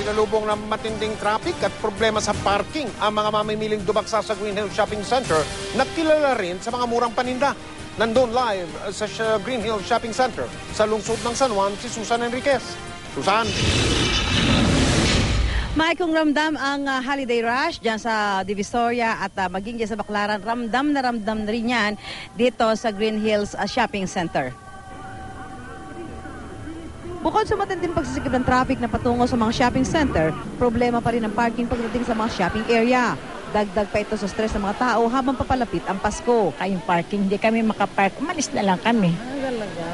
Sinalubong ng matinding traffic at problema sa parking ang mga mamimiling dumaksa sa Green Hills Shopping Center na kilala rin sa mga murang paninda. Nandun live sa Green Hills Shopping Center sa lungsod ng San Juan si Susan Enriquez. Susan? May kung ramdam ang holiday rush dyan sa Divisoria at maging dyan sa Baclaran, ramdam na rin yan dito sa Green Hills Shopping Center. Bukod sa matinding pagsisikip ng traffic na patungo sa mga shopping center, problema pa rin ang parking pagdating sa mga shopping area. Dagdag pa ito sa stress ng mga tao habang papalapit ang Pasko. Kayong parking, hindi kami makapark. Umalis na lang kami.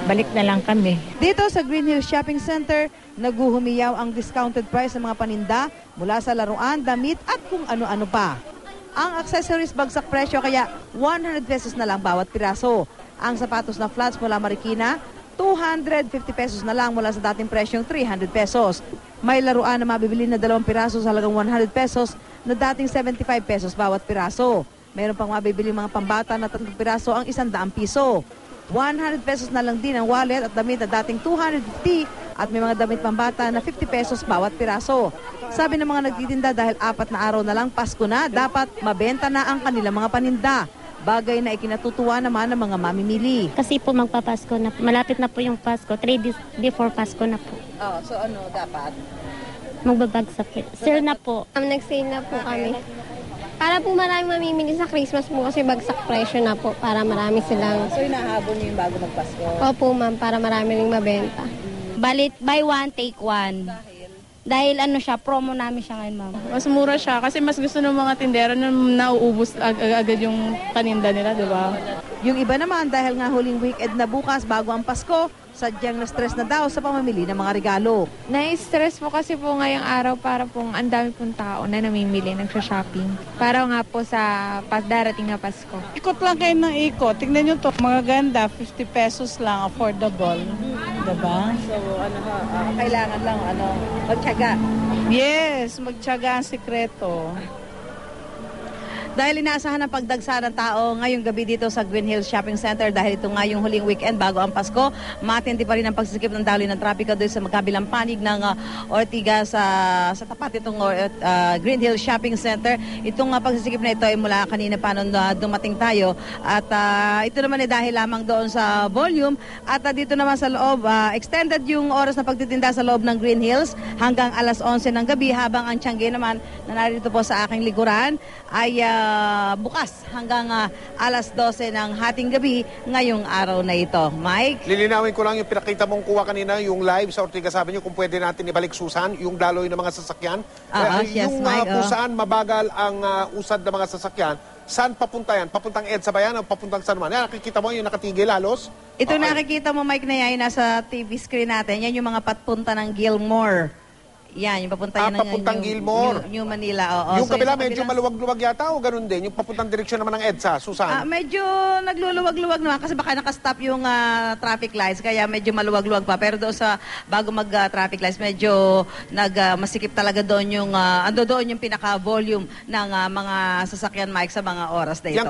Balik na lang kami. Dito sa Green Hills Shopping Center, naguhumiyaw ang discounted price ng mga paninda mula sa laruan, damit at kung ano-ano pa. Ang accessories bagsak presyo kaya 100 pesos na lang bawat piraso. Ang sapatos na flats mula Marikina, 250 pesos na lang mula sa dating presyong 300 pesos. May laruan na mabibili na 2 piraso sa halagang 100 pesos na dating 75 pesos bawat piraso. Mayroon pang mabibili mga pambata na 3 piraso ang 100 piso. 100 pesos na lang din ang wallet at damit na dating 250 at may mga damit pambata na 50 pesos bawat piraso. Sabi ng mga nagtitinda dahil 4 na araw na lang Pasko na, dapat mabenta na ang kanilang mga paninda. Bagay na ikinatutuwa naman ng mga mamimili. Kasi po magpapasko na, malapit na po yung Pasko, 3 days before Pasko na po. Oh, so ano dapat? Magbabagsak po. Sir na po. Nag-sale na po kami. Para po marami mamimili sa Christmas po kasi bagsak presyo na po para marami silang... So inahabol niyo yung bago magpasko? Opo ma'am, para marami ring mabenta. Balit, buy one, take one. Dahil ano siya, promo namin siya ngayon, ma'am. Mas mura siya kasi mas gusto ng mga tindero na nauubos agad yung paninda nila, di ba? Yung iba naman dahil nga huling weekend na bukas bago ang Pasko, sadyang na-stress na daw sa pamamili ng mga regalo. Na-stress po kasi po ngayong araw para pong ang dami pong tao na namimili, nagsha-shopping. Para nga po sa darating na Pasko. Ikot lang kayo ng ikot. Tignan nyo to, mga ganda, 50 pesos lang, affordable. Diba? So kailangan lang magtiyaga. Yes, magtiyaga ang sikreto. Dahil inaasahan ang pagdagsa ng tao ngayong gabi dito sa Green Hills Shopping Center dahil ito nga yung huling weekend bago ang Pasko, matindi pa rin ang pagsisikip ng daloy ng trapiko doon sa magkabilang panig ng Ortigas sa tapat itong Green Hills Shopping Center. Itong pagsisikip na ito ay mula kanina pa nung dumating tayo at ito naman ay dahil lamang doon sa volume at dito naman sa loob, extended yung oras na pagtitinda sa loob ng Green Hills hanggang alas 11 ng gabi habang ang Tiangge naman na narito po sa aking likuran ay bukas hanggang alas 12 ng hating gabi ngayong araw na ito. Mike? Lilinawin ko lang yung pinakita mong kuha kanina, yung live sa Ortigas sabi niyo kung pwede natin ibalik, Susan, yung daloy ng mga sasakyan. Yes, yung Mike, kung saan mabagal ang usad ng mga sasakyan, saan papunta yan? Papuntang EDSA ba yan o papuntang San Juan? Yan, nakikita mo yung nakatigil halos? Ito nakikita mo, Mike, na yan, nasa TV screen natin. Yan yung mga papunta ng Gilmore. Yan, yung papunta yan papuntang Gilmore. New Manila, oo. Yung So, kabila yung medyo maluwag-luwag yata o ganun din? Yung papuntang direksyon naman ng EDSA, Susan? Medyo nagluluwag-luwag naman kasi baka nakastop yung traffic lights kaya medyo maluwag-luwag pa. Pero doon sa bago mag-traffic lights, medyo masikip talaga doon yung, ando doon yung pinaka-volume ng mga sasakyan, Mike, sa mga oras na ito.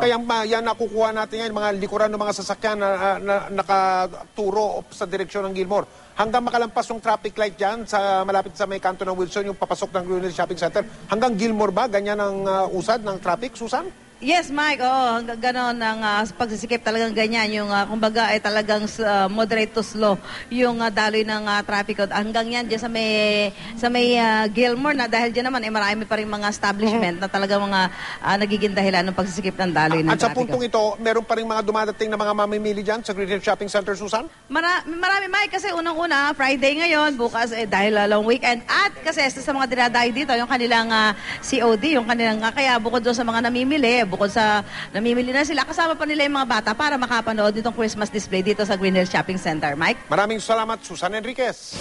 Yan nakukuha natin yan, mga likuran ng mga sasakyan na nakaturo sa direksyon ng Gilmore. Hanggang makalampas yung traffic light dyan, malapit sa may kanto ng Wilson, yung papasok ng Green Hills Shopping Center. Hanggang Gilmore ba? Ganyan ang usad ng traffic, Susan? Yes, Mike. Oo, gano'n ang pagsisikip talagang ganyan. Yung kumbaga ay talagang moderate to slow yung daloy ng traffic. Hanggang yan dyan sa may Gilmore na dahil dyan naman marami pa rin mga establishment na talagang mga nagiging dahilan ng pagsisikip ng daloy ng traffic. At sa puntong ito, meron pa rin mga dumadating na mga mamimili dyan sa Green Hills Shopping Center, Susan? Marami, Mike, kasi unang-una, Friday ngayon, bukas dahil long weekend. At kasi sa mga dinadayo dito, yung kanilang COD, yung kanilang kaya bukod doon sa mga namimili, bukod sa namimili na sila, kasama pa nila yung mga bata para makapanood ditong Christmas display dito sa Green Hills Shopping Center. Mike? Maraming salamat, Susan Enriquez.